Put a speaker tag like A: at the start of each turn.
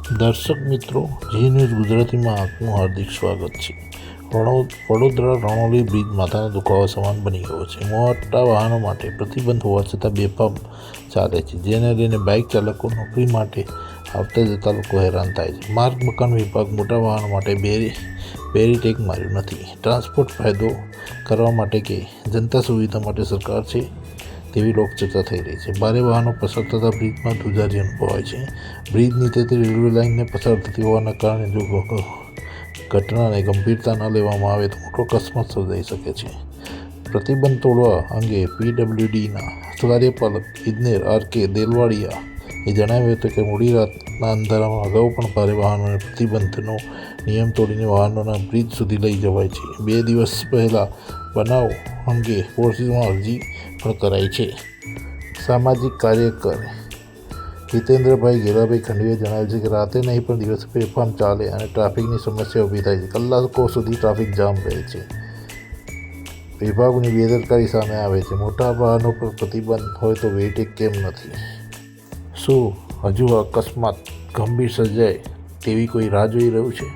A: દર્શક મિત્રો, જી ન્યૂઝ ગુજરાતીમાં આપનું હાર્દિક સ્વાગત છે. વડોદરા રણોલી બ્રિજ માથાનો દુખાવો સમાન બની ગયો છે. મોટા વાહનો માટે પ્રતિબંધ હોવા છતાં બેફામ ચાલે છે, જેને લઈને બાઇક ચાલકો નોકરી માટે આવતા જતા લોકો હેરાન થાય છે. માર્ગ મકાન વિભાગ મોટા વાહનો માટે બેરીટેગ માર્યું નથી. ટ્રાન્સપોર્ટ ફાયદો કરવા માટે કે જનતા સુવિધા માટે સરકાર છે તેવી લોકચર્ચા થઈ રહી છે. ભારે વાહનો પસાર થતા બ્રિજમાં ધ્રુજારી અનુભવાય છે. બ્રિજ નીચેથી રેલવે લાઇનને પસાર થતી હોવાના કારણે જો ઘટનાને ગંભીરતા ન લેવામાં આવે તો મોટો અકસ્માત સર્જાઈ શકે છે. પ્રતિબંધ તોડવા અંગે પીડબ્લ્યુડીના કાર્યપાલક ઇજનેર આર.કે. દેલવાડિયાએ જણાવ્યું હતું કે મોડી રાતના અંધારામાં અગાઉ પણ ભારે વાહનોને પ્રતિબંધનો નિયમ તોડીને વાહનોના બ્રિજ સુધી લઈ જવાય છે. 2 દિવસ પહેલાં બનાવ અંગે પોલીસમાં અરજી પણ કરાઈ છે. સામાજિક કાર્યકર હિતેન્દ્રભાઈ ઘેલાભાઈ ખંડવીએ જણાવ્યું છે કે રાતે નહીં પણ દિવસે બેફામ ચાલે અને ટ્રાફિકની સમસ્યા ઊભી થાય છે. કલાકો સુધી ટ્રાફિક જામ રહે છે. વિભાગની બેદરકારી સામે આવે છે. મોટા વાહનો પર પ્રતિબંધ હોય તો બેરીટેગ કેમ નથી? શું હજુ અકસ્માત ગંભીર સર્જાય તેવી કોઈ રાહ જોઈ રહ્યું છે?